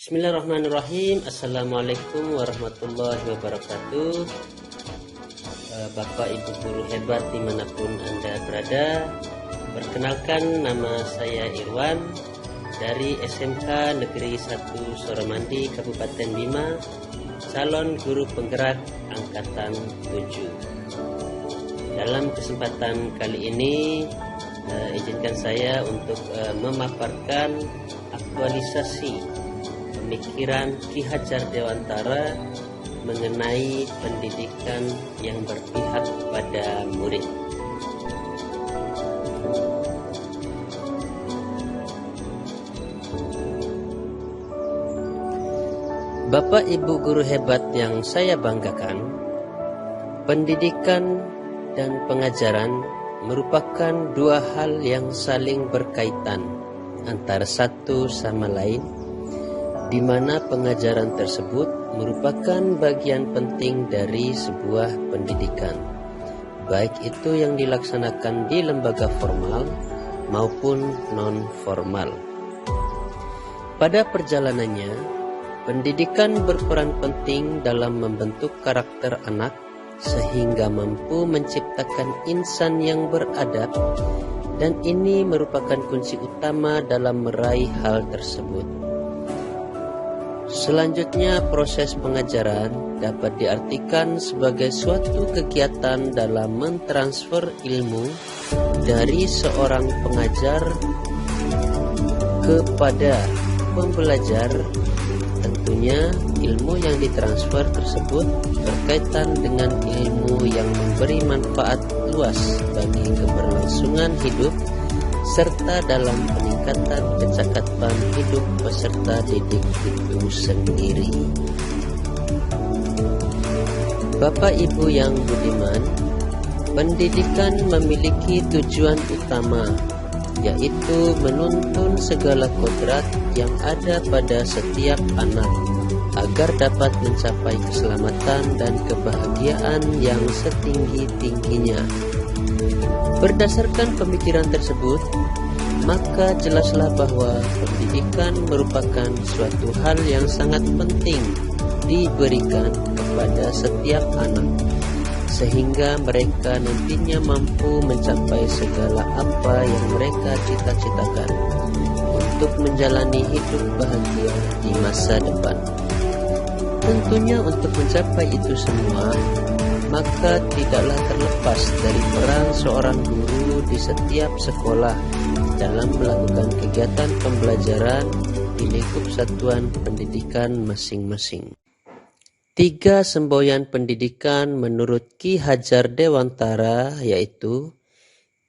Bismillahirrahmanirrahim. Assalamualaikum warahmatullahi wabarakatuh. Bapak Ibu guru hebat dimanapun Anda berada, perkenalkan, nama saya Irwan dari SMK Negeri 1 Suramandi, Kabupaten Bima, calon guru penggerak angkatan 7. Dalam kesempatan kali ini izinkan saya untuk memaparkan aktualisasi pemikiran Ki Hajar Dewantara mengenai pendidikan yang berpihak pada murid. Bapak Ibu guru hebat yang saya banggakan, pendidikan dan pengajaran merupakan dua hal yang saling berkaitan antara satu sama lain, di mana pengajaran tersebut merupakan bagian penting dari sebuah pendidikan, baik itu yang dilaksanakan di lembaga formal maupun non-formal. Pada perjalanannya, pendidikan berperan penting dalam membentuk karakter anak sehingga mampu menciptakan insan yang beradab, dan ini merupakan kunci utama dalam meraih hal tersebut. Selanjutnya, proses pengajaran dapat diartikan sebagai suatu kegiatan dalam mentransfer ilmu dari seorang pengajar kepada pembelajar. Tentunya ilmu yang ditransfer tersebut berkaitan dengan ilmu yang memberi manfaat luas bagi keberlangsungan hidup serta dalam peningkatan kecakapan hidup peserta didik itu sendiri. Bapak Ibu yang budiman, pendidikan memiliki tujuan utama, yaitu menuntun segala kodrat yang ada pada setiap anak agar dapat mencapai keselamatan dan kebahagiaan yang setinggi-tingginya. Berdasarkan pemikiran tersebut, maka jelaslah bahwa pendidikan merupakan suatu hal yang sangat penting diberikan kepada setiap anak, sehingga mereka nantinya mampu mencapai segala apa yang mereka cita-citakan untuk menjalani hidup bahagia di masa depan. Tentunya untuk mencapai itu semua, maka tidaklah terlepas dari peran seorang guru di setiap sekolah dalam melakukan kegiatan pembelajaran di lingkup satuan pendidikan masing-masing. 3 semboyan pendidikan menurut Ki Hajar Dewantara yaitu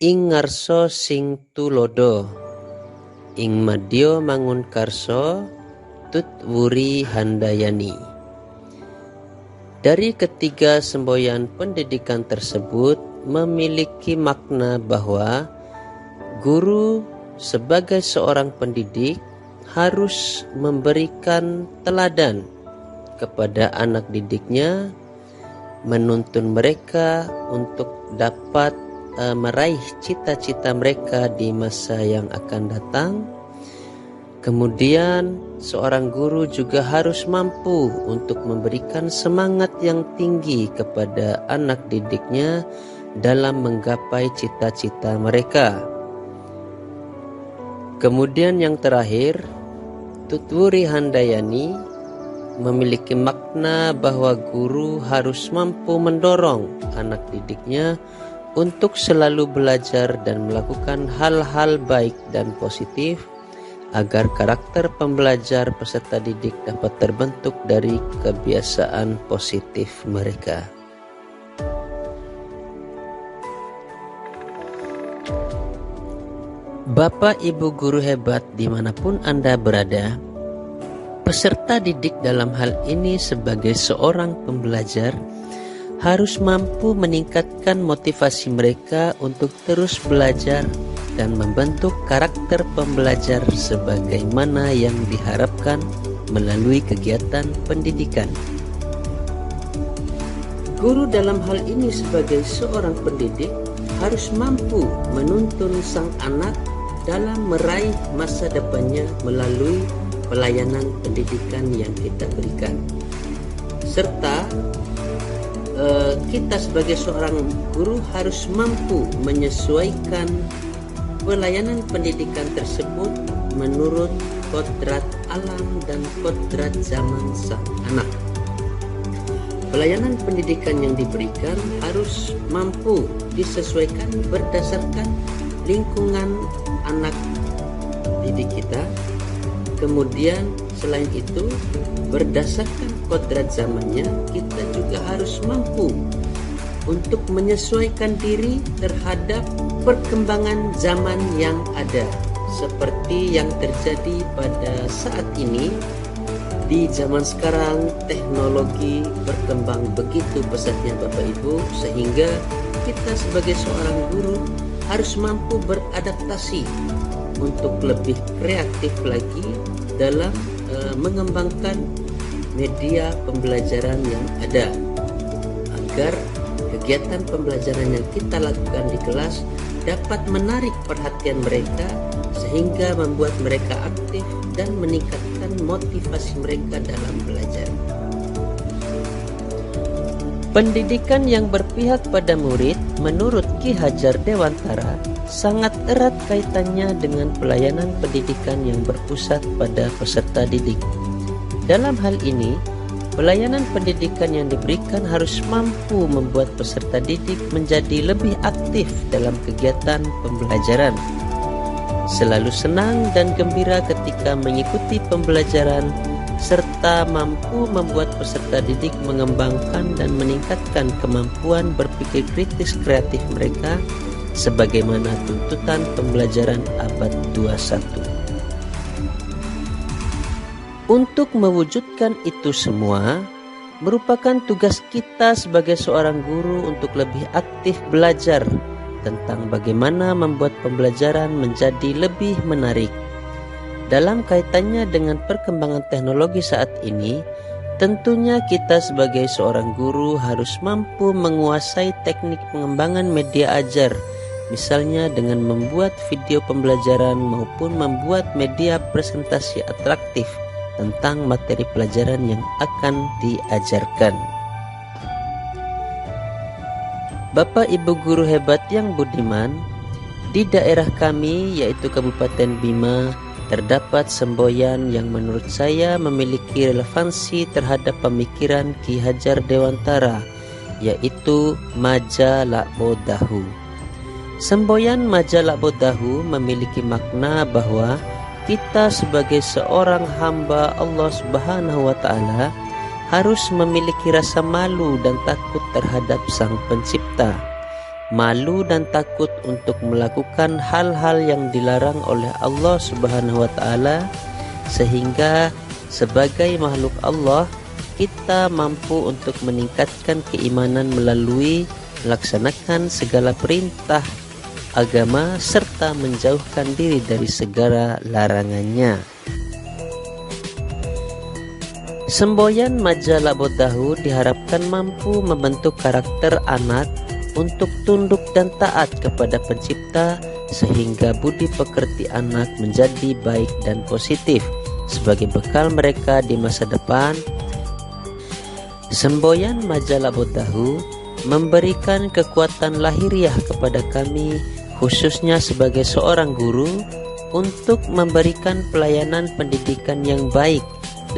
ing ngarso sing tulodo, ing madya mangun karso, tut wuri handayani. Dari ketiga semboyan pendidikan tersebut memiliki makna bahwa guru sebagai seorang pendidik harus memberikan teladan kepada anak didiknya, menuntun mereka untuk dapat meraih cita-cita mereka di masa yang akan datang. Kemudian seorang guru juga harus mampu untuk memberikan semangat yang tinggi kepada anak didiknya dalam menggapai cita-cita mereka. Kemudian yang terakhir, tutwuri handayani memiliki makna bahwa guru harus mampu mendorong anak didiknya untuk selalu belajar dan melakukan hal-hal baik dan positif agar karakter pembelajar peserta didik dapat terbentuk dari kebiasaan positif mereka. Bapak Ibu guru hebat dimanapun Anda berada, peserta didik dalam hal ini sebagai seorang pembelajar harus mampu meningkatkan motivasi mereka untuk terus belajar dan membentuk karakter pembelajar sebagaimana yang diharapkan melalui kegiatan pendidikan. Guru dalam hal ini sebagai seorang pendidik harus mampu menuntun sang anak dalam meraih masa depannya melalui pelayanan pendidikan yang kita berikan. Serta kita sebagai seorang guru harus mampu menyesuaikan pelayanan pendidikan tersebut menurut kodrat alam dan kodrat zaman sang anak. Pelayanan pendidikan yang diberikan harus mampu disesuaikan berdasarkan lingkungan anak didik kita. Kemudian selain itu, berdasarkan kodrat zamannya, kita juga harus mampu untuk menyesuaikan diri terhadap perkembangan zaman yang ada. Seperti yang terjadi pada saat ini, di zaman sekarang teknologi berkembang begitu pesatnya Bapak Ibu, sehingga kita sebagai seorang guru harus mampu beradaptasi untuk lebih kreatif lagi dalam mengembangkan media pembelajaran yang ada, agar kegiatan pembelajaran yang kita lakukan di kelas dapat menarik perhatian mereka sehingga membuat mereka aktif dan meningkatkan motivasi mereka dalam belajar. Pendidikan yang berpihak pada murid menurut Ki Hajar Dewantara sangat erat kaitannya dengan pelayanan pendidikan yang berpusat pada peserta didik. Dalam hal ini, pelayanan pendidikan yang diberikan harus mampu membuat peserta didik menjadi lebih aktif dalam kegiatan pembelajaran, selalu senang dan gembira ketika mengikuti pembelajaran, serta mampu membuat peserta didik mengembangkan dan meningkatkan kemampuan berpikir kritis kreatif mereka sebagaimana tuntutan pembelajaran abad 21. Untuk mewujudkan itu semua merupakan tugas kita sebagai seorang guru untuk lebih aktif belajar tentang bagaimana membuat pembelajaran menjadi lebih menarik. Dalam kaitannya dengan perkembangan teknologi saat ini, tentunya kita sebagai seorang guru harus mampu menguasai teknik pengembangan media ajar, misalnya dengan membuat video pembelajaran maupun membuat media presentasi atraktif tentang materi pelajaran yang akan diajarkan. Bapak Ibu guru hebat yang budiman, di daerah kami yaitu Kabupaten Bima terdapat semboyan yang menurut saya memiliki relevansi terhadap pemikiran Ki Hajar Dewantara, yaitu Maja Lakbo Dahu. Semboyan Maja Lakbo Dahu memiliki makna bahwa kita sebagai seorang hamba Allah Subhanahu wa Ta'ala harus memiliki rasa malu dan takut terhadap Sang Pencipta. Malu dan takut untuk melakukan hal-hal yang dilarang oleh Allah Subhanahu wa Ta'ala, sehingga sebagai makhluk Allah kita mampu untuk meningkatkan keimanan melalui melaksanakan segala perintah agama serta menjauhkan diri dari segala larangannya. Semboyan Maja Lakbo Dahu diharapkan mampu membentuk karakter anak untuk tunduk dan taat kepada Pencipta sehingga budi pekerti anak menjadi baik dan positif sebagai bekal mereka di masa depan. Semboyan Maja Lakbo Dahu memberikan kekuatan lahiriah kepada kami, khususnya sebagai seorang guru, untuk memberikan pelayanan pendidikan yang baik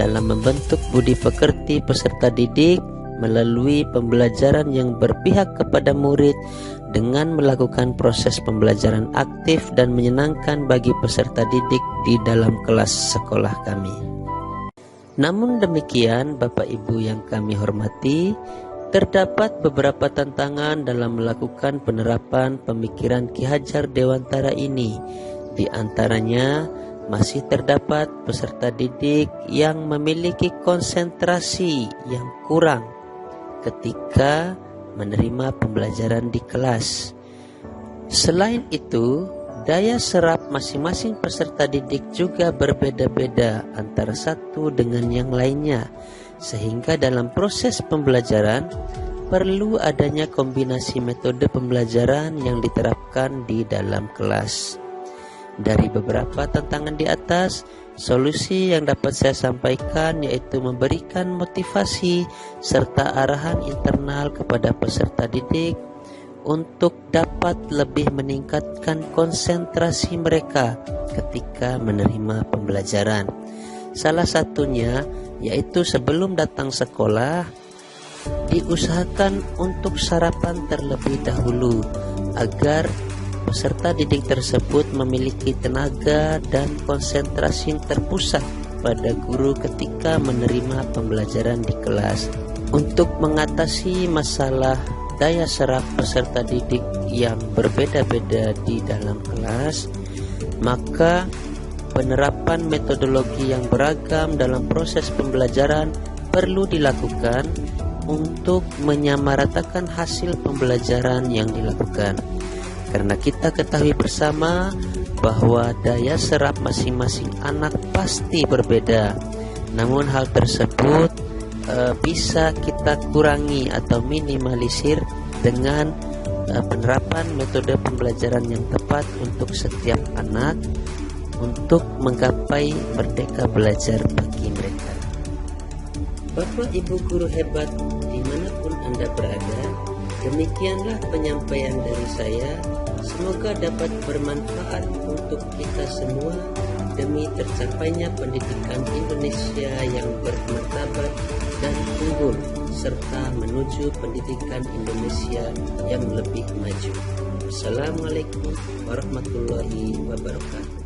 dalam membentuk budi pekerti peserta didik melalui pembelajaran yang berpihak kepada murid dengan melakukan proses pembelajaran aktif dan menyenangkan bagi peserta didik di dalam kelas sekolah kami. Namun demikian, Bapak Ibu yang kami hormati, terdapat beberapa tantangan dalam melakukan penerapan pemikiran Ki Hajar Dewantara ini. Di antaranya, masih terdapat peserta didik yang memiliki konsentrasi yang kurang ketika menerima pembelajaran di kelas. Selain itu, daya serap masing-masing peserta didik juga berbeda-beda antara satu dengan yang lainnya, sehingga dalam proses pembelajaran perlu adanya kombinasi metode pembelajaran yang diterapkan di dalam kelas. Dari beberapa tantangan di atas, Solusi yang dapat saya sampaikan yaitu memberikan motivasi serta arahan internal kepada peserta didik untuk dapat lebih meningkatkan konsentrasi mereka ketika menerima pembelajaran. Salah satunya yaitu sebelum datang sekolah, diusahakan untuk sarapan terlebih dahulu agar peserta didik tersebut memiliki tenaga dan konsentrasi yang terpusat pada guru ketika menerima pembelajaran di kelas. Untuk mengatasi masalah daya serap peserta didik yang berbeda-beda di dalam kelas, maka penerapan metodologi yang beragam dalam proses pembelajaran perlu dilakukan untuk menyamaratakan hasil pembelajaran yang dilakukan. Karena kita ketahui bersama bahwa daya serap masing-masing anak pasti berbeda. Namun hal tersebut bisa kita kurangi atau minimalisir dengan penerapan metode pembelajaran yang tepat untuk setiap anak untuk menggapai merdeka belajar bagi mereka. Bapak Ibu guru hebat dimanapun Anda berada, demikianlah penyampaian dari saya. Semoga dapat bermanfaat untuk kita semua demi tercapainya pendidikan Indonesia yang bermartabat dan unggul, serta menuju pendidikan Indonesia yang lebih maju. Assalamualaikum warahmatullahi wabarakatuh.